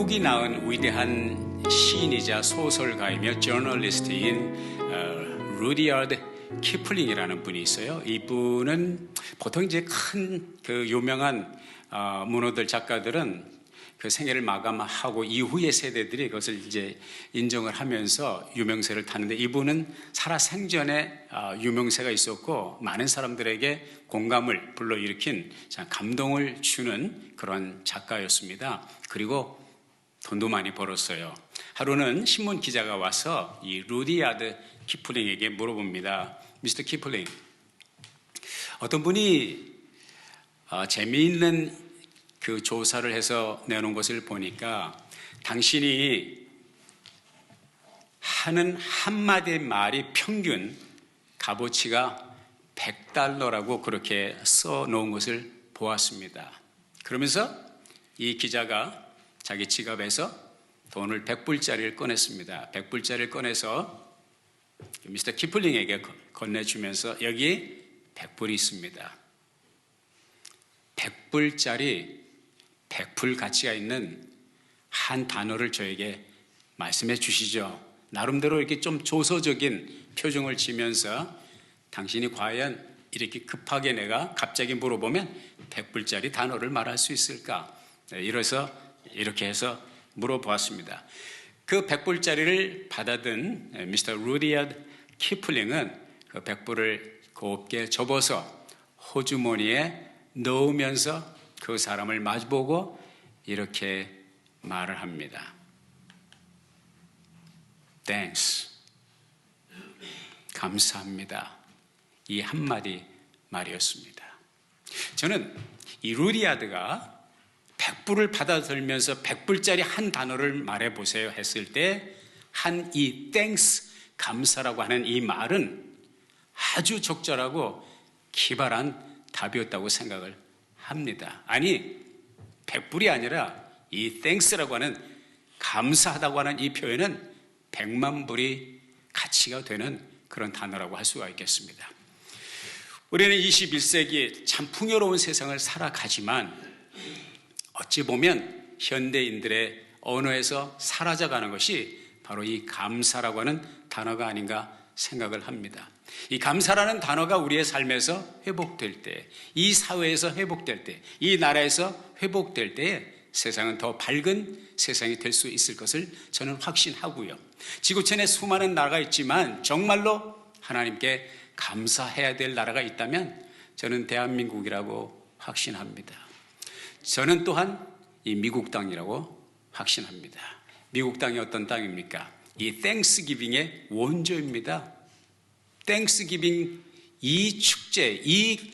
미국이 낳은 위대한 시인이자 소설가이며 저널리스트인 루디아드 키플링이라는 분이 있어요. 이분은 보통 이제 큰 그 유명한 문어들 작가들은 그 생애를 마감하고 이후의 세대들이 그것을 이제 인정을 하면서 유명세를 타는데, 이분은 살아생전에 유명세가 있었고 많은 사람들에게 공감을 불러일으킨 감동을 주는 그런 작가였습니다. 그리고 돈도 많이 벌었어요. 하루는 신문 기자가 와서 이 루디아드 키플링에게 물어봅니다. 미스터 키플링, 어떤 분이 재미있는 그 조사를 해서 내놓은 것을 보니까 당신이 하는 한마디 말이 평균 값어치가 $100라고 그렇게 써놓은 것을 보았습니다. 그러면서 이 기자가 자기 지갑에서 돈을 100불짜리를 꺼냈습니다. 100불짜리를 꺼내서 미스터 키플링에게 건네주면서 여기 100불이 있습니다. 100불짜리 100불 가치가 있는 한 단어를 저에게 말씀해 주시죠. 나름대로 이렇게 좀 조소적인 표정을 지면서 당신이 과연 이렇게 급하게 내가 갑자기 물어보면 100불짜리 단어를 말할 수 있을까? 이래서 이렇게 해서 물어보았습니다. 그 100불짜리를 받아든 미스터 루디아드 키플링은 그 100불을 곱게 접어서 호주머니에 넣으면서 그 사람을 마주보고 이렇게 말을 합니다. Thanks. 감사합니다. 이 한마디 말이었습니다. 저는 이 루디아드가 100불을 받아들면서 100불짜리 한 단어를 말해보세요 했을 때 한 이 thanks, 감사라고 하는 이 말은 아주 적절하고 기발한 답이었다고 생각을 합니다. 아니, 100불이 아니라 이 thanks라고 하는 감사하다고 하는 이 표현은 100만 불이 가치가 되는 그런 단어라고 할 수가 있겠습니다. 우리는 21세기 참 풍요로운 세상을 살아가지만 어찌 보면 현대인들의 언어에서 사라져가는 것이 바로 이 감사라고 하는 단어가 아닌가 생각을 합니다. 이 감사라는 단어가 우리의 삶에서 회복될 때, 이 사회에서 회복될 때, 이 나라에서 회복될 때에 세상은 더 밝은 세상이 될 수 있을 것을 저는 확신하고요. 지구촌에 수많은 나라가 있지만 정말로 하나님께 감사해야 될 나라가 있다면 저는 대한민국이라고 확신합니다. 저는 또한 이 미국 땅이라고 확신합니다. 미국 땅이 어떤 땅입니까? 이 땡스기빙의 원조입니다. 땡스기빙 이 축제, 이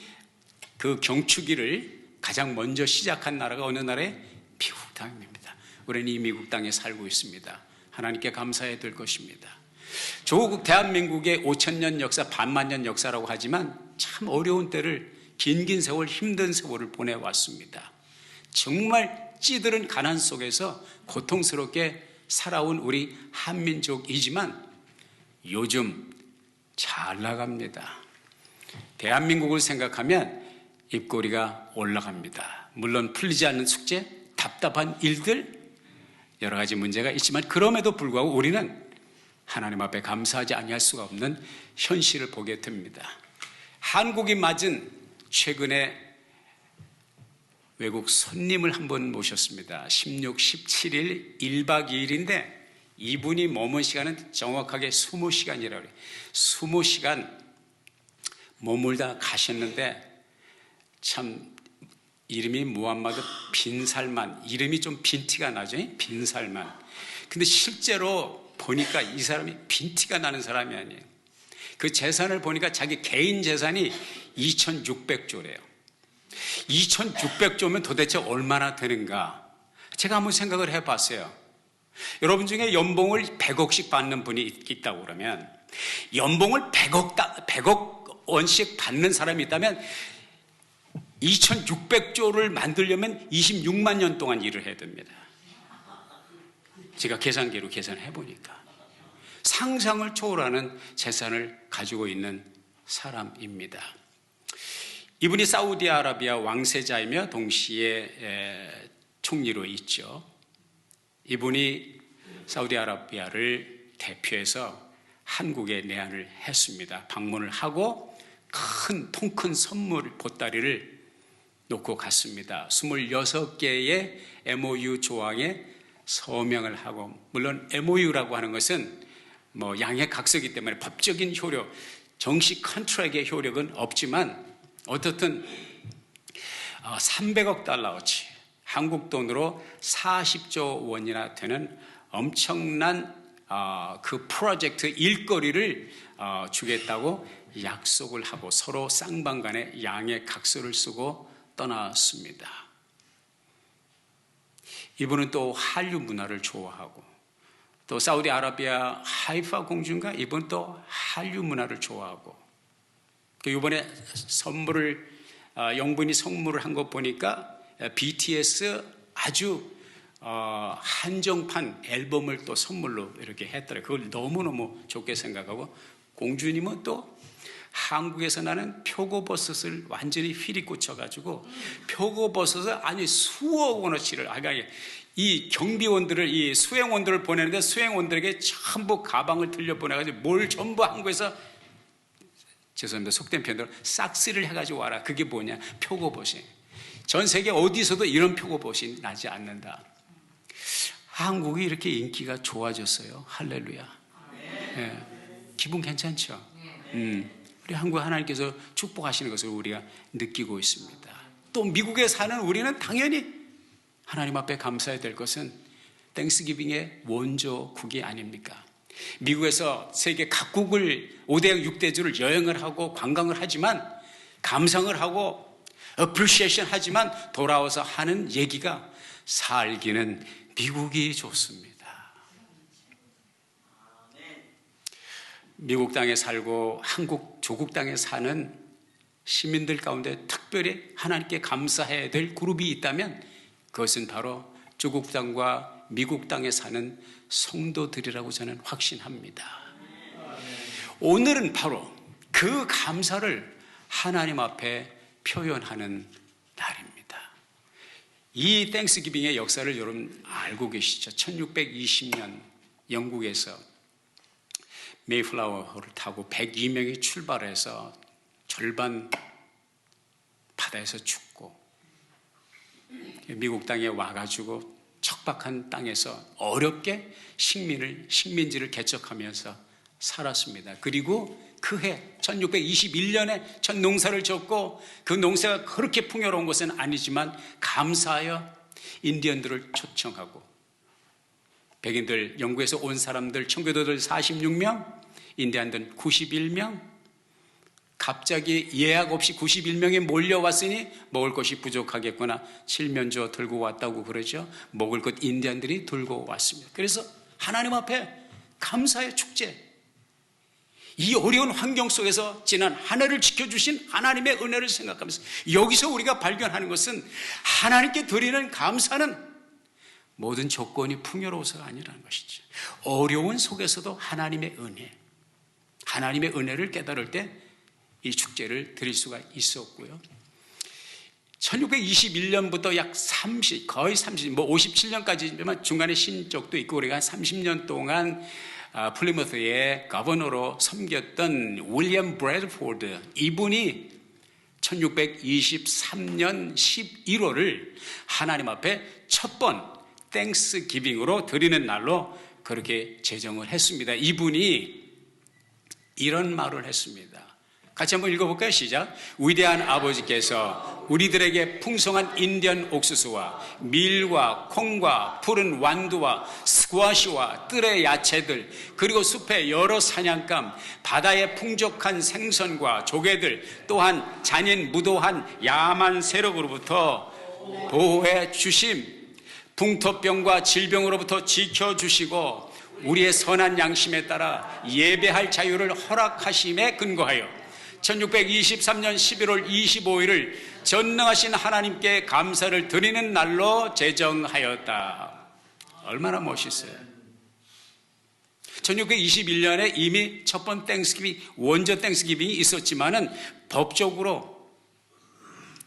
그 경축일을 가장 먼저 시작한 나라가 어느 나라에? 미국 땅입니다. 우리는 이 미국 땅에 살고 있습니다. 하나님께 감사해야 될 것입니다. 조국 대한민국의 5,000년 역사, 반만년 역사라고 하지만 참 어려운 때를, 긴 세월, 힘든 세월을 보내왔습니다. 정말 찌들은 가난 속에서 고통스럽게 살아온 우리 한민족이지만 요즘 잘 나갑니다. 대한민국을 생각하면 입꼬리가 올라갑니다. 물론 풀리지 않는 숙제, 답답한 일들, 여러 가지 문제가 있지만 그럼에도 불구하고 우리는 하나님 앞에 감사하지 아니할 수가 없는 현실을 보게 됩니다. 한국이 맞은 최근에 외국 손님을 한 번 모셨습니다. 16, 17일 1박 2일인데 이분이 머문 시간은 정확하게 20시간이라고 그래요. 20시간 머물다 가셨는데 참 이름이 무함마드 빈 살만, 이름이 좀 빈티가 나죠. 빈 살만. 근데 실제로 보니까 이 사람이 빈티가 나는 사람이 아니에요. 그 재산을 보니까 자기 개인 재산이 2,600조래요. 2,600조면 도대체 얼마나 되는가? 제가 한번 생각을 해봤어요. 여러분 중에 연봉을 100억씩 받는 분이 있다고 그러면 연봉을 100억 원씩 받는 사람이 있다면 2,600조를 만들려면 26만 년 동안 일을 해야 됩니다. 제가 계산기로 계산해 보니까 상상을 초월하는 재산을 가지고 있는 사람입니다. 이분이 사우디아라비아 왕세자이며 동시에 총리로 있죠. 이분이 사우디아라비아를 대표해서 한국에 내한을 했습니다. 방문을 하고 통큰 선물 보따리를 놓고 갔습니다. 26개의 MOU 조항에 서명을 하고, 물론 MOU라고 하는 것은 양해각서이기 때문에 법적인 효력, 정식 컨트랙의 효력은 없지만 어떻든 300억 달러어치, 한국 돈으로 40조 원이나 되는 엄청난 그 프로젝트 일거리를 주겠다고 약속을 하고 서로 쌍방간에 양해각서를 쓰고 떠났습니다. 이분은 또 한류 문화를 좋아하고, 또 사우디아라비아 하이파 공주인가? 이분 또 한류 문화를 좋아하고, 이번에 영분이 선물을 한 거 보니까 BTS 아주 한정판 앨범을 또 선물로 이렇게 했더라고요. 그걸 너무너무 좋게 생각하고, 공주님은 또 한국에서 나는 표고버섯을 완전히 휘리 꽂혀가지고 표고버섯을 아니 수억 원어치를, 이 경비원들을, 이 수행원들을 보내는데 수행원들에게 전부 가방을 들려보내가지고 뭘 전부 한국에서, 죄송합니다, 속된 표현대로 싹쓸이를 해가지고 와라. 그게 뭐냐? 표고버섯. 전 세계 어디서도 이런 표고버섯이 나지 않는다. 한국이 이렇게 인기가 좋아졌어요. 할렐루야. 네. 기분 괜찮죠? 우리 한국 하나님께서 축복하시는 것을 우리가 느끼고 있습니다. 또 미국에 사는 우리는 당연히 하나님 앞에 감사해야 될 것은 땡스기빙의 원조국이 아닙니까? 미국에서 세계 각국을 5대양 6대주를 여행을 하고 관광을 하지만, 감상을 하고 어프리시에이션 하지만 돌아와서 하는 얘기가 살기는 미국이 좋습니다. 미국 땅에 살고 한국 조국 땅에 사는 시민들 가운데 특별히 하나님께 감사해야 될 그룹이 있다면 그것은 바로 조국 땅과 미국 땅에 사는 성도들이라고 저는 확신합니다. 오늘은 바로 그 감사를 하나님 앞에 표현하는 날입니다. 이 땡스기빙의 역사를 여러분 알고 계시죠? 1620년 영국에서 메이플라워를 타고 102명이 출발해서 절반 바다에서 죽고, 미국 땅에 와가지고 척박한 땅에서 어렵게 식민지를 개척하면서 살았습니다. 그리고 그 해 1621년에 첫 농사를 졌고, 그 농사가 그렇게 풍요로운 것은 아니지만 감사하여 인디언들을 초청하고, 백인들, 영국에서 온 사람들, 청교도들 46명, 인디언들 91명, 갑자기 예약 없이 91명이 몰려왔으니 먹을 것이 부족하겠구나, 칠면조 들고 왔다고 그러죠. 먹을 것 인디언들이 들고 왔습니다. 그래서 하나님 앞에 감사의 축제, 이 어려운 환경 속에서 지난 한 해를 지켜주신 하나님의 은혜를 생각하면서, 여기서 우리가 발견하는 것은 하나님께 드리는 감사는 모든 조건이 풍요로워서가 아니라는 것이죠. 어려운 속에서도 하나님의 은혜를 깨달을 때 이 축제를 드릴 수가 있었고요. 1621년부터 약 30, 거의 30, 57년까지지만 중간에 쉰 적도 있고, 우리가 30년 동안 플리머스의 거버너로 섬겼던 윌리엄 브래드포드, 이분이 1623년 11월을 하나님 앞에 첫 번 땡스 기빙으로 드리는 날로 그렇게 제정을 했습니다. 이분이 이런 말을 했습니다. 같이 한번 읽어볼까요? 시작. 위대한 아버지께서 우리들에게 풍성한 인디언 옥수수와 밀과 콩과 푸른 완두와 스쿼시와 뜰의 야채들, 그리고 숲의 여러 사냥감, 바다의 풍족한 생선과 조개들, 또한 잔인 무도한 야만 세력으로부터 보호해 주심, 풍토병과 질병으로부터 지켜주시고 우리의 선한 양심에 따라 예배할 자유를 허락하심에 근거하여 1623년 11월 25일을 전능하신 하나님께 감사를 드리는 날로 제정하였다. 얼마나 멋있어요. 1621년에 이미 첫 번 땡스기빙, 원조 땡스기빙이 있었지만은 법적으로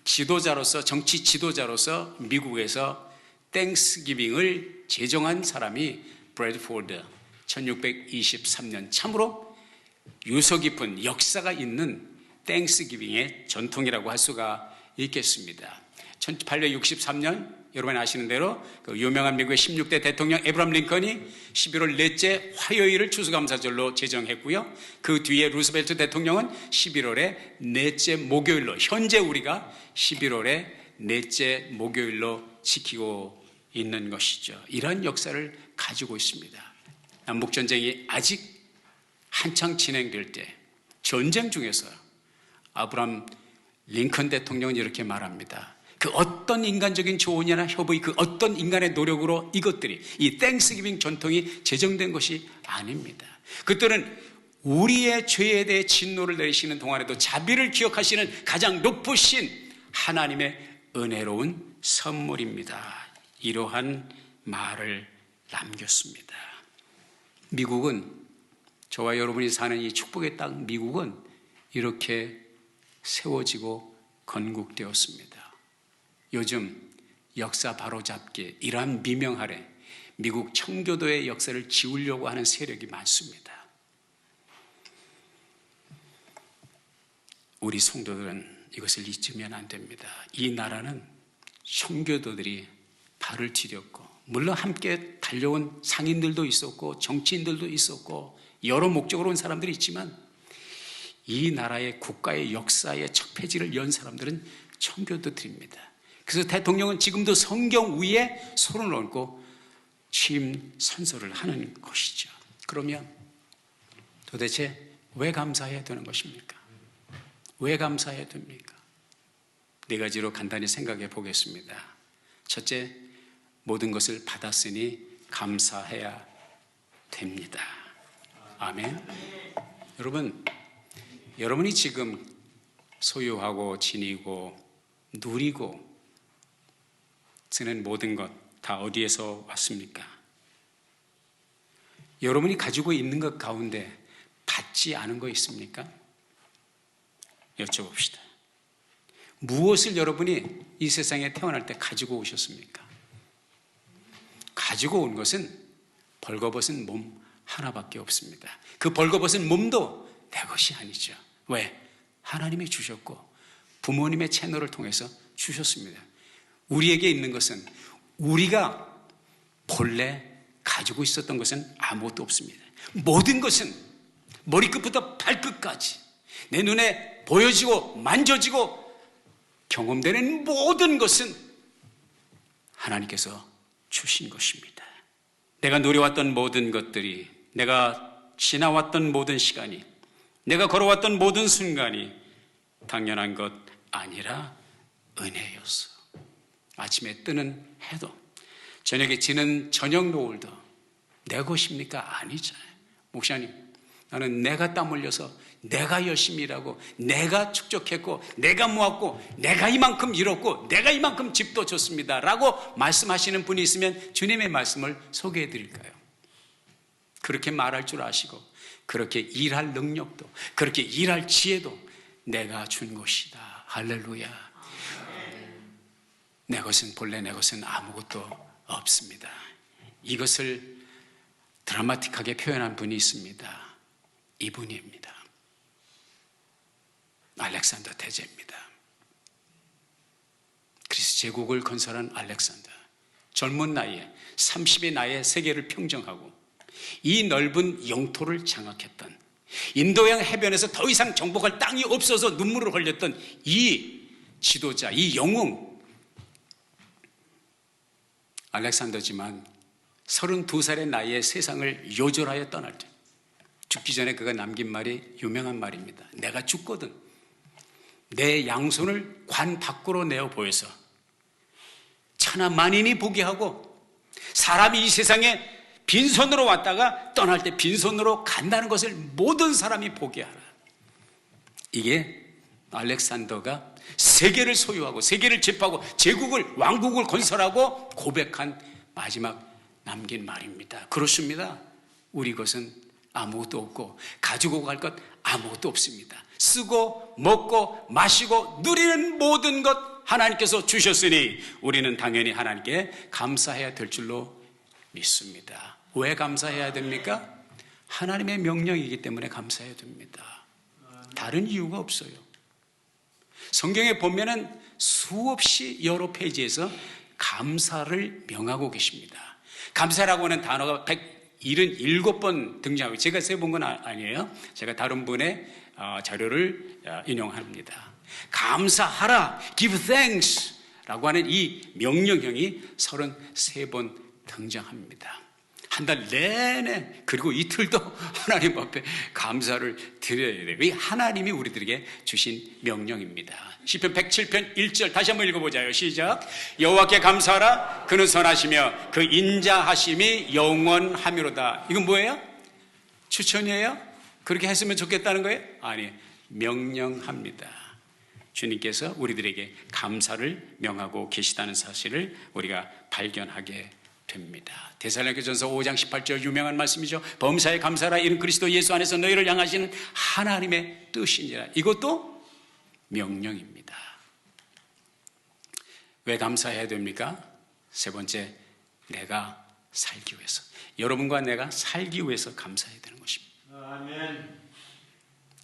지도자로서, 정치 지도자로서 미국에서 땡스기빙을 제정한 사람이 브래드포드 1623년 참으로 유서 깊은 역사가 있는 땡스기빙의 전통이라고 할 수가 있겠습니다. 1863년 여러분 아시는 대로 그 유명한 미국의 16대 대통령 에브라함 링컨이 11월 넷째 화요일을 추수감사절로 제정했고요. 그 뒤에 루스벨트 대통령은 11월의 넷째 목요일로, 현재 우리가 11월의 넷째 목요일로 지키고 있는 것이죠. 이러한 역사를 가지고 있습니다. 남북전쟁이 아직 한창 진행될 때 전쟁 중에서 아브라함 링컨 대통령은 이렇게 말합니다. 그 어떤 인간적인 조언이나 협의, 그 어떤 인간의 노력으로 이것들이, 이 땡스기빙 전통이 제정된 것이 아닙니다. 그들은 우리의 죄에 대해 진노를 내리시는 동안에도 자비를 기억하시는 가장 높으신 하나님의 은혜로운 선물입니다. 이러한 말을 남겼습니다. 미국은, 저와 여러분이 사는 이 축복의 땅 미국은 이렇게 세워지고 건국되었습니다. 요즘 역사 바로잡기, 이러한 미명 아래 미국 청교도의 역사를 지우려고 하는 세력이 많습니다. 우리 성도들은 이것을 잊으면 안 됩니다. 이 나라는 청교도들이 발을 디뎠고, 물론 함께 달려온 상인들도 있었고 정치인들도 있었고 여러 목적으로 온 사람들이 있지만, 이 나라의 국가의 역사의 첫 페이지를 연 사람들은 청교도들입니다. 그래서 대통령은 지금도 성경 위에 손을 얹고 취임 선서를 하는 것이죠. 그러면 도대체 왜 감사해야 되는 것입니까? 왜 감사해야 됩니까? 네 가지로 간단히 생각해 보겠습니다. 첫째, 모든 것을 받았으니 감사해야 됩니다. 아멘. 여러분이 지금 소유하고 지니고 누리고 쓰는 모든 것 다 어디에서 왔습니까? 여러분이 가지고 있는 것 가운데 받지 않은 거 있습니까? 여쭤봅시다. 무엇을 여러분이 이 세상에 태어날 때 가지고 오셨습니까? 가지고 온 것은 벌거벗은 몸 하나밖에 없습니다. 그 벌거벗은 몸도 내 것이 아니죠. 왜? 하나님이 주셨고 부모님의 채널을 통해서 주셨습니다. 우리에게 있는 것은, 우리가 본래 가지고 있었던 것은 아무것도 없습니다. 모든 것은 머리끝부터 발끝까지 내 눈에 보여지고 만져지고 경험되는 모든 것은 하나님께서 주신 것입니다. 내가 누려왔던 모든 것들이, 내가 지나왔던 모든 시간이, 내가 걸어왔던 모든 순간이 당연한 것 아니라 은혜였어. 아침에 뜨는 해도, 저녁에 지는 저녁 노을도 내 것입니까? 아니잖아요. 목사님, 나는 내가 땀 흘려서, 내가 열심히 일하고, 내가 축적했고, 내가 모았고, 내가 이만큼 이뤘고, 내가 이만큼 집도 줬습니다 라고 말씀하시는 분이 있으면 주님의 말씀을 소개해 드릴까요? 그렇게 말할 줄 아시고, 그렇게 일할 능력도, 그렇게 일할 지혜도 내가 준 것이다. 할렐루야. 내 것은, 본래 내 것은 아무것도 없습니다. 이것을 드라마틱하게 표현한 분이 있습니다. 이분입니다. 알렉산더 대제입니다. 그리스 제국을 건설한 알렉산더. 젊은 나이에, 30의 나이에 세계를 평정하고 이 넓은 영토를 장악했던, 인도양 해변에서 더 이상 정복할 땅이 없어서 눈물을 흘렸던 이 지도자, 이 영웅 알렉산더지만 32살의 나이에 세상을 요절하여 떠날 때, 죽기 전에 그가 남긴 말이 유명한 말입니다. 내가 죽거든 내 양손을 관 밖으로 내어 보여서 천하 만인이 보게 하고, 사람이 이 세상에 빈손으로 왔다가 떠날 때 빈손으로 간다는 것을 모든 사람이 보게 하라. 이게 알렉산더가 세계를 소유하고 세계를 제압하고 제국을, 왕국을 건설하고 고백한 마지막 남긴 말입니다. 그렇습니다. 우리 것은 아무것도 없고 가지고 갈 것 아무것도 없습니다. 쓰고 먹고 마시고 누리는 모든 것 하나님께서 주셨으니 우리는 당연히 하나님께 감사해야 될 줄로 믿습니다. 왜 감사해야 됩니까? 하나님의 명령이기 때문에 감사해야 됩니다. 다른 이유가 없어요. 성경에 보면은 수없이 여러 페이지에서 감사를 명하고 계십니다. 감사라고 하는 단어가 177번 등장하고, 제가 세본 건 아니에요. 제가 다른 분의 자료를 인용합니다. 감사하라, give thanks 라고 하는 이 명령형이 33번 등장합니다. 한 달 내내, 그리고 이틀도 하나님 앞에 감사를 드려야 돼요. 이 하나님이 우리들에게 주신 명령입니다. 시편 107편 1절 다시 한번 읽어보자요. 시작. 여호와께 감사하라. 그는 선하시며 그 인자하심이 영원하미로다. 이건 뭐예요? 추천이에요? 그렇게 했으면 좋겠다는 거예요? 아니, 명령합니다. 주님께서 우리들에게 감사를 명하고 계시다는 사실을 우리가 발견하게 됩니다. 데살로니가전서 5장 18절 유명한 말씀이죠. 범사에 감사하라. 이는 그리스도 예수 안에서 너희를 향하시는 하나님의 뜻이니라. 이것도 명령입니다. 왜 감사해야 됩니까? 세 번째, 내가 살기 위해서. 여러분과 내가 살기 위해서 감사해야 되는 것입니다. 아멘.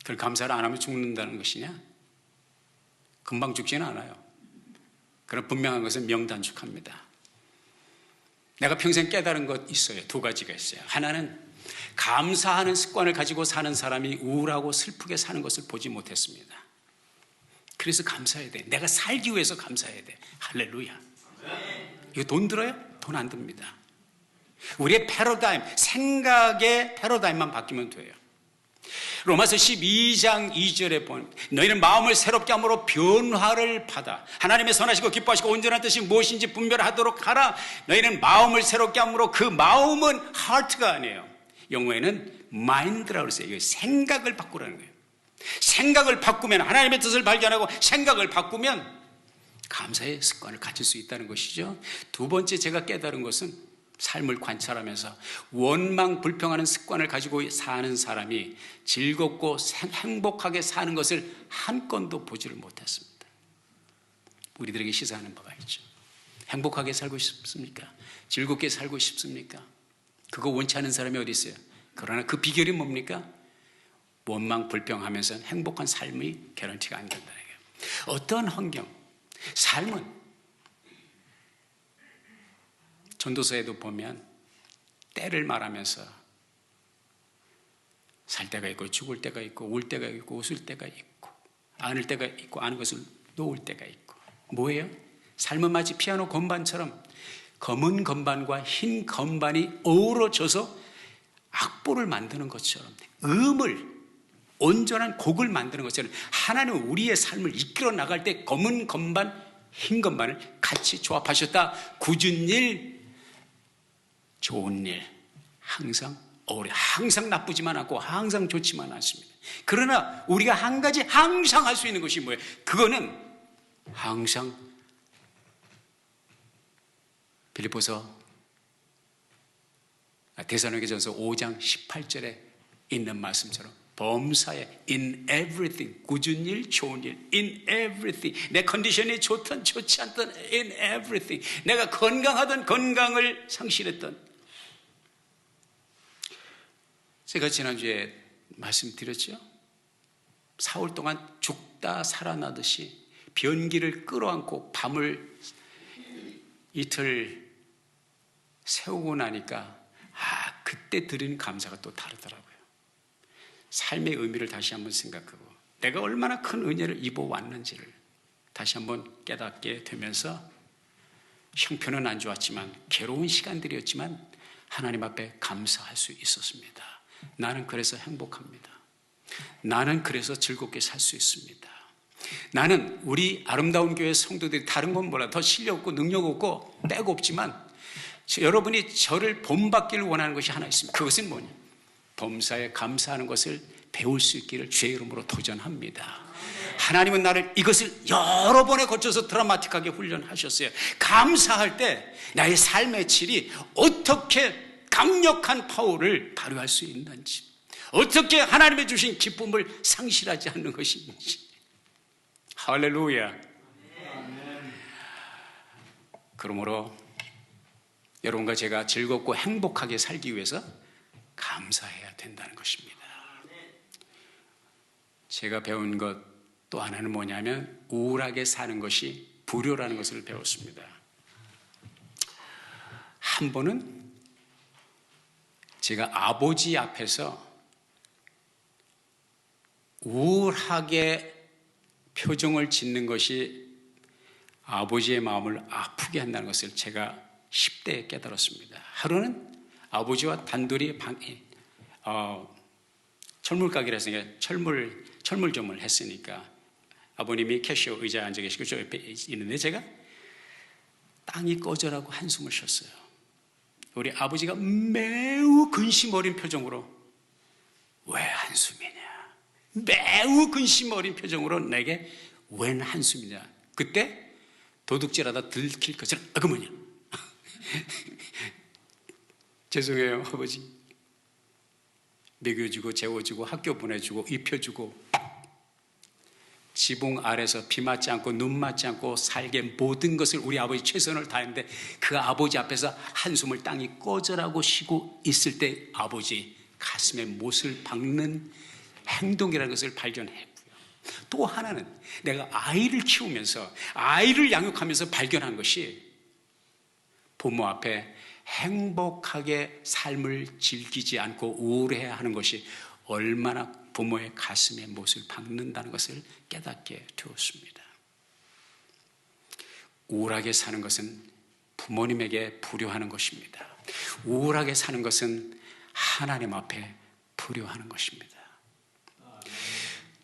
그걸 감사를 안 하면 죽는다는 것이냐? 금방 죽지는 않아요. 그러나 분명한 것은 명단축합니다. 내가 평생 깨달은 것 있어요. 두 가지가 있어요. 하나는 감사하는 습관을 가지고 사는 사람이 우울하고 슬프게 사는 것을 보지 못했습니다. 그래서 감사해야 돼. 내가 살기 위해서 감사해야 돼. 할렐루야. 이거 돈 들어요? 돈 안 듭니다. 우리의 패러다임, 생각의 패러다임만 바뀌면 돼요. 로마서 12장 2절에 보면 너희는 마음을 새롭게 함으로 변화를 받아 하나님의 선하시고 기뻐하시고 온전한 뜻이 무엇인지 분별하도록 하라. 너희는 마음을 새롭게 함으로, 그 마음은 heart가 아니에요. 영어에는 mind라고 그랬어요. 이거 생각을 바꾸라는 거예요. 생각을 바꾸면, 하나님의 뜻을 발견하고 생각을 바꾸면 감사의 습관을 가질 수 있다는 것이죠. 두 번째 제가 깨달은 것은 삶을 관찰하면서 원망 불평하는 습관을 가지고 사는 사람이 즐겁고 행복하게 사는 것을 한 건도 보지를 못했습니다. 우리들에게 시사하는 바가 있죠. 행복하게 살고 싶습니까? 즐겁게 살고 싶습니까? 그거 원치 않은 사람이 어디 있어요? 그러나 그 비결이 뭡니까? 원망 불평하면서 행복한 삶이 개런티가 안 된다는 거예요. 어떤 환경, 삶은 전도서에도 보면 때를 말하면서 살 때가 있고 죽을 때가 있고 울 때가 있고 웃을 때가 있고 안을 때가 있고 아는 것을 놓을 때가 있고, 뭐예요? 삶은 마치 피아노 건반처럼 검은 건반과 흰 건반이 어우러져서 악보를 만드는 것처럼, 음을, 온전한 곡을 만드는 것처럼 하나님은 우리의 삶을 이끌어 나갈 때 검은 건반, 흰 건반을 같이 조합하셨다. 굳은 일, 좋은 일, 항상 항상 나쁘지만 않고 항상 좋지만 않습니다. 그러나 우리가 한 가지 항상 할 수 있는 것이 뭐예요? 그거는 항상 데살로니가전서 5장 18절에 있는 말씀처럼 범사에 in everything, 굳은 일, 좋은 일, in everything, 내 컨디션이 좋든 좋지 않든 in everything, 내가 건강하든 건강을 상실했든. 제가 지난주에 말씀드렸죠. 사흘 동안 죽다 살아나듯이 변기를 끌어안고 밤을 이틀 세우고 나니까 그때 드리는 감사가 또 다르더라고요. 삶의 의미를 다시 한번 생각하고 내가 얼마나 큰 은혜를 입어왔는지를 다시 한번 깨닫게 되면서 형편은 안 좋았지만, 괴로운 시간들이었지만 하나님 앞에 감사할 수 있었습니다. 나는 그래서 행복합니다. 나는 그래서 즐겁게 살 수 있습니다. 나는 우리 아름다운 교회 성도들이 다른 건 몰라, 더 실력 없고 능력 없고 백 없지만 여러분이 저를 본받기를 원하는 것이 하나 있습니다. 그것은 뭐냐? 범사에 감사하는 것을 배울 수 있기를 주의 이름으로 도전합니다. 하나님은 나를 이것을 여러 번에 거쳐서 드라마틱하게 훈련하셨어요. 감사할 때 나의 삶의 질이 어떻게 강력한 파워를 발휘할 수 있는지, 어떻게 하나님의 주신 기쁨을 상실하지 않는 것인지. 할렐루야. 그러므로 여러분과 제가 즐겁고 행복하게 살기 위해서 감사해야 된다는 것입니다. 제가 배운 것 또 하나는 뭐냐면 우울하게 사는 것이 불효라는 것을 배웠습니다. 한 번은 제가 아버지 앞에서 우울하게 표정을 짓는 것이 아버지의 마음을 아프게 한다는 것을 제가 10대에 깨달았습니다. 하루는 아버지와 단둘이 철물가게를 했으니까 철물점을 했으니까 아버님이 캐시어 의자에 앉아 계시고 저 옆에 있는데 제가 땅이 꺼져라고 한숨을 쉬었어요. 우리 아버지가 매우 근심 어린 표정으로 왜 한숨이냐, 매우 근심 어린 표정으로 내게 웬 한숨이냐. 그때 도둑질하다 들킬 것처럼 그만이야. 죄송해요 아버지. 먹여주고 재워주고 학교 보내주고 입혀주고 지붕 아래서 비 맞지 않고 눈 맞지 않고 살게 모든 것을 우리 아버지 최선을 다했는데 그 아버지 앞에서 한숨을 땅이 꺼져라고 쉬고 있을 때 아버지 가슴에 못을 박는 행동이라는 것을 발견했고요. 또 하나는 내가 아이를 키우면서 아이를 양육하면서 발견한 것이 부모 앞에 행복하게 삶을 즐기지 않고 우울해하는 것이 얼마나 부모의 가슴에 못을 박는다는 것을 깨닫게 되었습니다. 우울하게 사는 것은 부모님에게 불효하는 것입니다. 우울하게 사는 것은 하나님 앞에 불효하는 것입니다.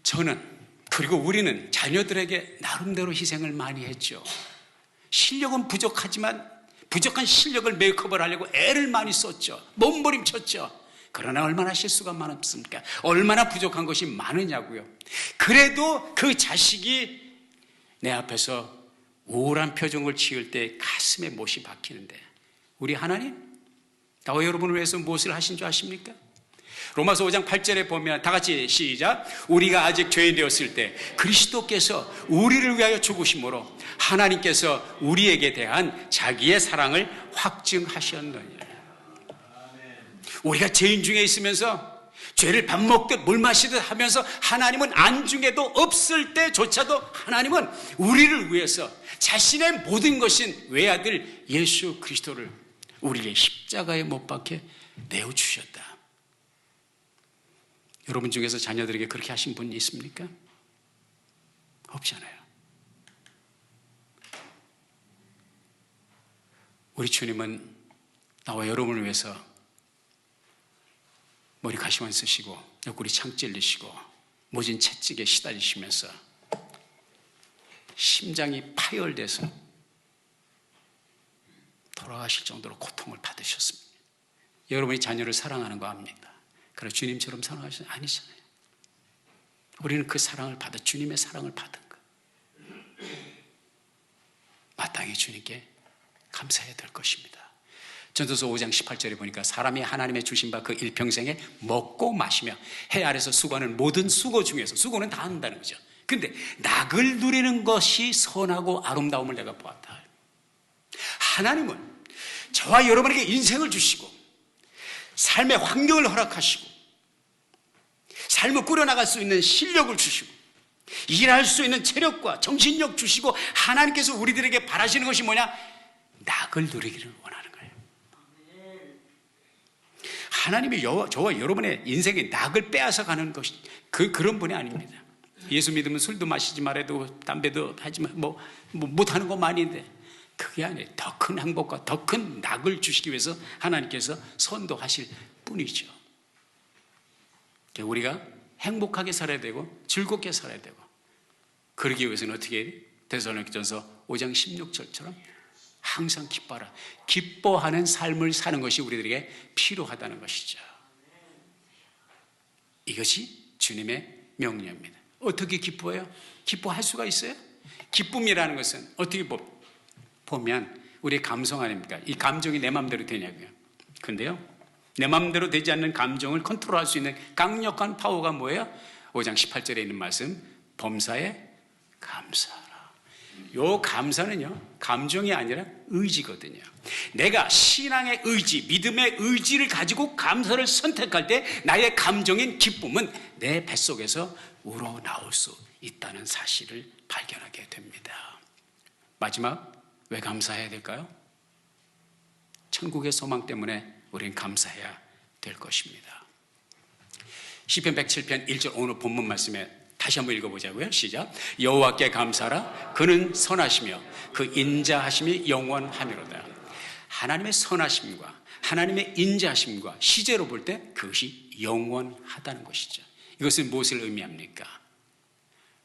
저는 그리고 우리는 자녀들에게 나름대로 희생을 많이 했죠. 실력은 부족하지만 부족한 실력을 메이크업을 하려고 애를 많이 썼죠. 몸부림쳤죠. 그러나 얼마나 실수가 많았습니까? 얼마나 부족한 것이 많으냐고요. 그래도 그 자식이 내 앞에서 우울한 표정을 지을 때 가슴에 못이 박히는데 우리 하나님, 나와 여러분을 위해서 무엇을 하신 줄 아십니까? 로마서 5장 8절에 보면 다 같이 시작. 우리가 아직 죄인 되었을 때 그리스도께서 우리를 위하여 죽으심으로 하나님께서 우리에게 대한 자기의 사랑을 확증하셨느니라. 우리가 죄인 중에 있으면서 죄를 밥 먹듯 물 마시듯 하면서 하나님은 안중에도 없을 때조차도 하나님은 우리를 위해서 자신의 모든 것인 외아들 예수 그리스도를 우리에게 십자가에 못 박혀 내어주셨다. 여러분 중에서 자녀들에게 그렇게 하신 분이 있습니까? 없잖아요. 우리 주님은 나와 여러분을 위해서 머리 가시관 쓰시고 옆구리 창 찔리시고 모진 채찍에 시달리시면서 심장이 파열돼서 돌아가실 정도로 고통을 받으셨습니다. 여러분이 자녀를 사랑하는 거 압니까? 그러나 주님처럼 사랑하시는 아니잖아요. 우리는 그 사랑을 받아 주님의 사랑을 받은 거 마땅히 주님께 감사해야 될 것입니다. 전도서 5장 18절에 보니까 사람이 하나님의 주신 바 그 일평생에 먹고 마시며 해 아래서 수고하는 모든 수고 중에서 수고는 다 한다는 거죠. 근데 낙을 누리는 것이 선하고 아름다움을 내가 보았다. 하나님은 저와 여러분에게 인생을 주시고 삶의 환경을 허락하시고 삶을 꾸려나갈 수 있는 실력을 주시고 일할 수 있는 체력과 정신력 주시고 하나님께서 우리들에게 바라시는 것이 뭐냐? 낙을 누리기를 원하는 거예요. 하나님이 저와 여러분의 인생에 낙을 빼앗아 가는 것이 그런 분이 아닙니다. 예수 믿으면 술도 마시지 말아도 담배도 하지 뭐 못하는 거 많은데 그게 아니에요. 더 큰 행복과 더 큰 낙을 주시기 위해서 하나님께서 선도하실 뿐이죠. 우리가 행복하게 살아야 되고 즐겁게 살아야 되고 그러기 위해서는 어떻게 해야 돼요? 데살로니가전서 5장 16절처럼 항상 기뻐하라. 기뻐하는 삶을 사는 것이 우리들에게 필요하다는 것이죠. 이것이 주님의 명령입니다. 어떻게 기뻐해요? 기뻐할 수가 있어요? 기쁨이라는 것은 어떻게 보면 우리의 감성 아닙니까? 이 감정이 내 마음대로 되냐고요. 근데요, 내 마음대로 되지 않는 감정을 컨트롤할 수 있는 강력한 파워가 뭐예요? 5장 18절에 있는 말씀, 범사에 감사하라. 요 감사는요, 감정이 아니라 의지거든요. 내가 신앙의 의지, 믿음의 의지를 가지고 감사를 선택할 때 나의 감정인 기쁨은 내 뱃속에서 우러나올 수 있다는 사실을 발견하게 됩니다. 마지막, 왜 감사해야 될까요? 천국의 소망 때문에 우리는 감사해야 될 것입니다. 시편 107편 1절 오늘 본문 말씀에 다시 한번 읽어보자고요. 시작. 여호와께 감사하라. 그는 선하시며 그 인자하심이 영원하미로다. 하나님의 선하심과 하나님의 인자하심과 시제로 볼 때 그것이 영원하다는 것이죠. 이것은 무엇을 의미합니까?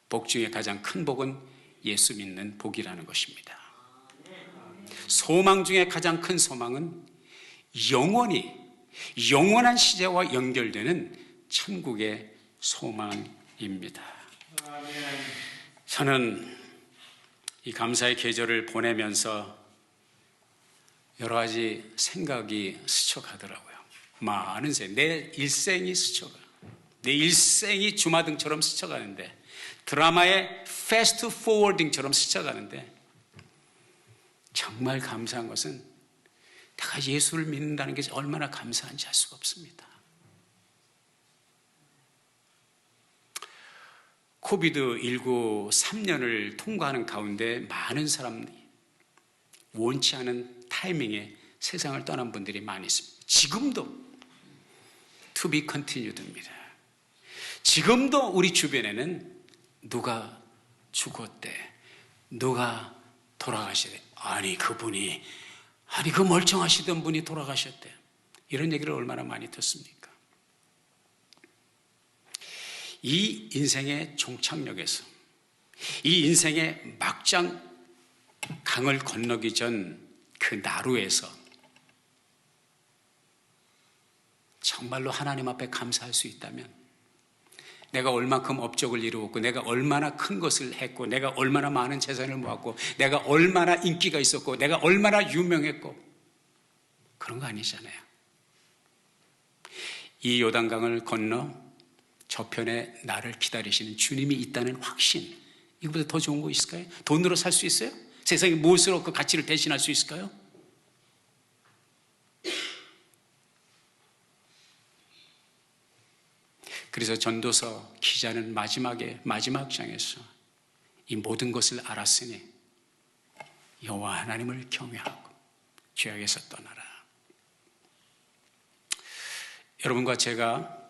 복 중에 가장 큰 복은 예수 믿는 복이라는 것입니다. 소망 중에 가장 큰 소망은 영원한 시제와 연결되는 천국의 소망입니다. 저는 이 감사의 계절을 보내면서 여러 가지 생각이 스쳐가더라고요. 많은 생각, 내 일생이 스쳐가, 내 일생이 주마등처럼 스쳐가는데, 드라마의 패스트 포워딩처럼 스쳐가는데, 정말 감사한 것은 내가 예수를 믿는다는 게 얼마나 감사한지 알 수가 없습니다. 코비드19 3년을 통과하는 가운데 많은 사람들이 원치 않은 타이밍에 세상을 떠난 분들이 많이 있습니다. 지금도 to be continued입니다. 지금도 우리 주변에는 누가 죽었대, 누가 돌아가시대, 그 멀쩡하시던 분이 돌아가셨대, 이런 얘기를 얼마나 많이 듣습니까? 이 인생의 종착역에서, 이 인생의 막장 강을 건너기 전 그 나루에서 정말로 하나님 앞에 감사할 수 있다면, 내가 얼만큼 업적을 이루었고, 내가 얼마나 큰 것을 했고, 내가 얼마나 많은 재산을 모았고, 내가 얼마나 인기가 있었고, 내가 얼마나 유명했고, 그런 거 아니잖아요. 이 요단강을 건너 저편에 나를 기다리시는 주님이 있다는 확신, 이거보다 더 좋은 거 있을까요? 돈으로 살 수 있어요? 세상에 무엇으로 그 가치를 대신할 수 있을까요? 그래서 전도서 기자는 마지막 장에서 이 모든 것을 알았으니 여호와 하나님을 경외하고 죄악에서 떠나라. 여러분과 제가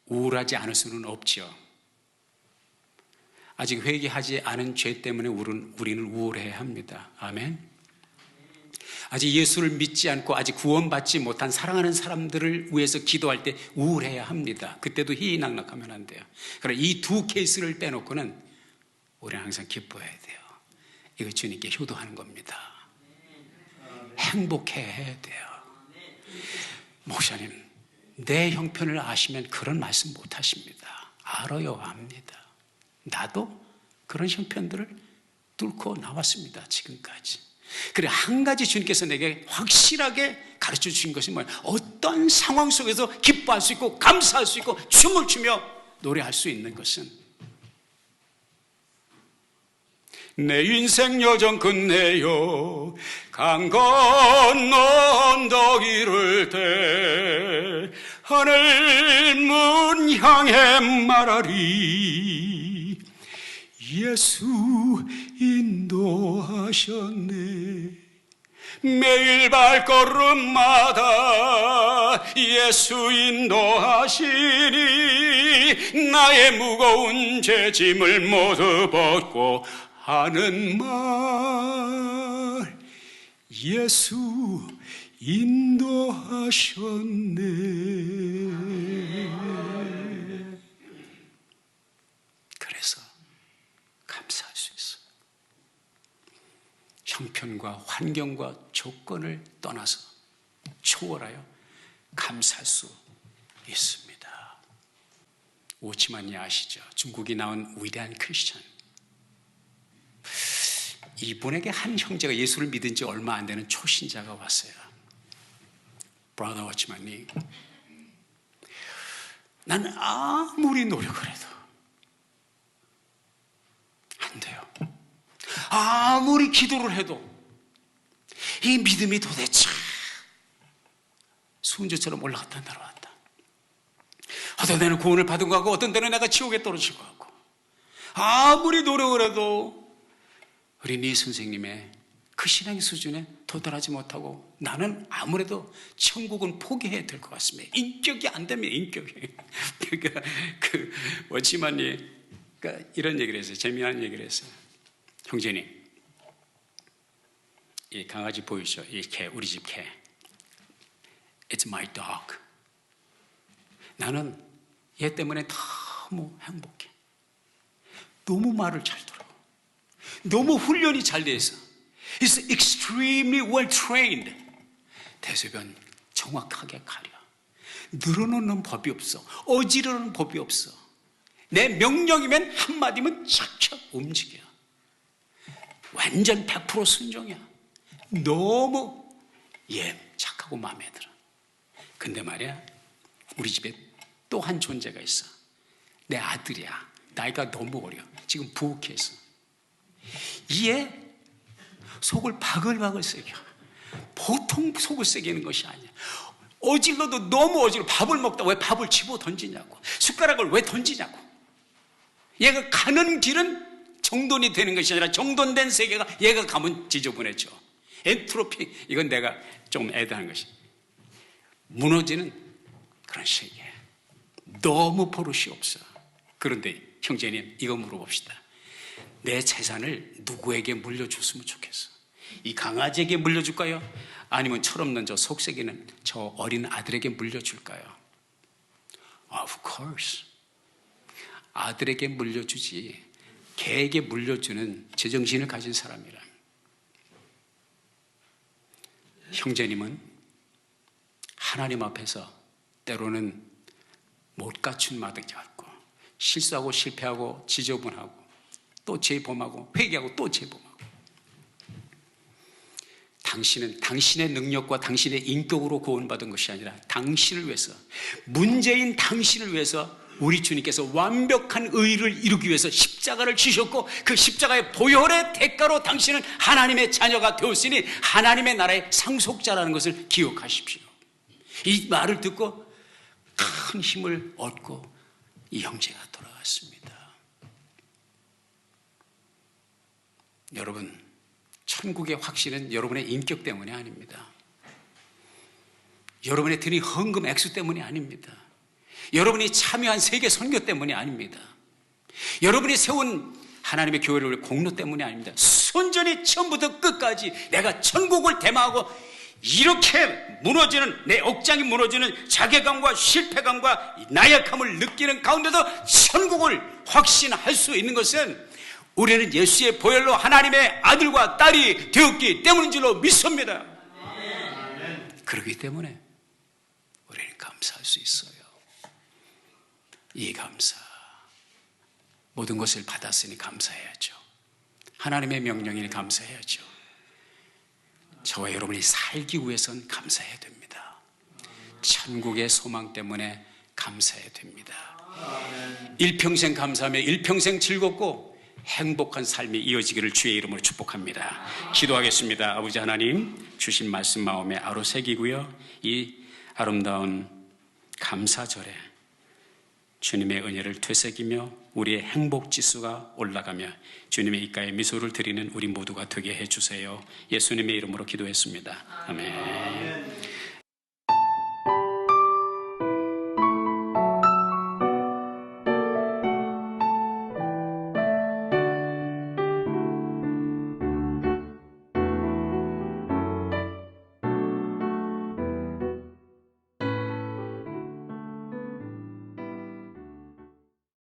우울하지 않을 수는 없죠. 아직 회개하지 않은 죄 때문에 우리는 우울해야 합니다. 아멘. 아직 예수를 믿지 않고 아직 구원받지 못한 사랑하는 사람들을 위해서 기도할 때 우울해야 합니다. 그때도 희희낙낙하면 안 돼요. 그러나 이 두 케이스를 빼놓고는 우리는 항상 기뻐해야 돼요. 이거 주님께 효도하는 겁니다. 행복해야 돼요. 목사님, 내 형편을 아시면 그런 말씀 못 하십니다. 알아요, 압니다. 나도 그런 형편들을 뚫고 나왔습니다, 지금까지. 그래, 한 가지 주님께서 내게 확실하게 가르쳐 주신 것이 뭐예요? 어떤 상황 속에서 기뻐할 수 있고 감사할 수 있고 춤을 추며 노래할 수 있는 것은, 내 인생 여정 끝내요 강 건너 언덕 이를 때 하늘 문 향해 말하리 예수 인도하셨네. 매일 발걸음마다 예수 인도하시니 나의 무거운 죄짐을 모두 벗고 하는 말 예수 인도하셨네. 그래서 감사할 수 있어요. 형편과 환경과 조건을 떠나서 초월하여 감사할 수 있습니다. 오치만이 아시죠? 중국이 나온 위대한 크리스찬. 이분에게 한 형제가 예수를 믿은 지 얼마 안 되는 초신자가 왔어요. 브라더 오치만이, 나는 아무리 노력을 해도 안 돼요. 아무리 기도를 해도 이 믿음이 도대체 순조처럼 올라갔다 내려왔다. 어떤 데는 구원을 받은 것 같고 어떤 데는 내가 지옥에 떨어질 것 같고, 아무리 노력을 해도 우리 네 선생님의 그 신앙의 수준에 도달하지 못하고 나는 아무래도 천국은 포기해야 될 것 같습니다. 인격이 안 되면 인격이. 그러니까 그 워치만이 그러니까 이런 얘기를 했어요. 재미난 얘기를 했어요. 형제님, 이 강아지 보이시죠? 이 개, 우리 집 개. It's my dog. 나는 얘 때문에 너무 행복해. 너무 말을 잘 들어. 너무 훈련이 잘 돼 있어. It's extremely well trained. 대소변 정확하게 가려. 늘어놓는 법이 없어. 어지르는 법이 없어. 내 명령이면 한마디면 착착 움직여. 완전 100% 순종이야. 너무 착하고 마음에 들어. 근데 말이야, 우리 집에 또 한 존재가 있어. 내 아들이야. 나이가 너무 어려. 지금 부엌에 있어. 얘 속을 바글바글 새겨. 보통 속을 새기는 것이 아니야. 어질러도 너무 어질러. 밥을 먹다 왜 밥을 집어 던지냐고. 숟가락을 왜 던지냐고. 얘가 가는 길은 정돈이 되는 것이 아니라 정돈된 세계가 얘가 가면 지저분해져. 엔트로피, 이건 내가 좀 애드한 것이. 무너지는 그런 세계. 너무 버릇이 없어. 그런데 형제님, 이거 물어봅시다. 내 재산을 누구에게 물려줬으면 좋겠어? 이 강아지에게 물려줄까요? 아니면 철없는 저 속썩이는 저 어린 아들에게 물려줄까요? Of course. 아들에게 물려주지. 개에게 물려주는 제정신을 가진 사람이라. 형제님은 하나님 앞에서 때로는 못 갖춘 마당이 같고, 실수하고 실패하고 지저분하고 또 재범하고 회개하고 또 재범하고, 당신은 당신의 능력과 당신의 인격으로 구원받은 것이 아니라 당신을 위해서, 문제인 당신을 위해서 우리 주님께서 완벽한 의를 이루기 위해서 십자가를 지셨고, 그 십자가의 보혈의 대가로 당신은 하나님의 자녀가 되었으니 하나님의 나라의 상속자라는 것을 기억하십시오. 이 말을 듣고 큰 힘을 얻고 이 형제가 돌아갔습니다. 여러분, 천국의 확신은 여러분의 인격 때문이 아닙니다. 여러분의 드린 헌금 액수 때문이 아닙니다. 여러분이 참여한 세계 선교 때문이 아닙니다. 여러분이 세운 하나님의 교회를 위해 공로 때문이 아닙니다. 순전히 처음부터 끝까지 내가 천국을 대마하고 이렇게 무너지는, 내 억장이 무너지는 자괴감과 실패감과 나약함을 느끼는 가운데도 천국을 확신할 수 있는 것은 우리는 예수의 보혈로 하나님의 아들과 딸이 되었기 때문인 줄로 믿습니다. 그렇기 때문에 우리는 감사할 수 있어요. 이 감사, 모든 것을 받았으니 감사해야죠. 하나님의 명령이니 감사해야죠. 저와 여러분이 살기 위해서는 감사해야 됩니다. 천국의 소망 때문에 감사해야 됩니다. 일평생 감사하며 일평생 즐겁고 행복한 삶이 이어지기를 주의 이름으로 축복합니다. 기도하겠습니다. 아버지 하나님, 주신 말씀 마음에 아로 새기고요, 이 아름다운 감사절에 주님의 은혜를 되새기며 우리의 행복 지수가 올라가며 주님의 입가에 미소를 드리는 우리 모두가 되게 해주세요. 예수님의 이름으로 기도했습니다. 아멘.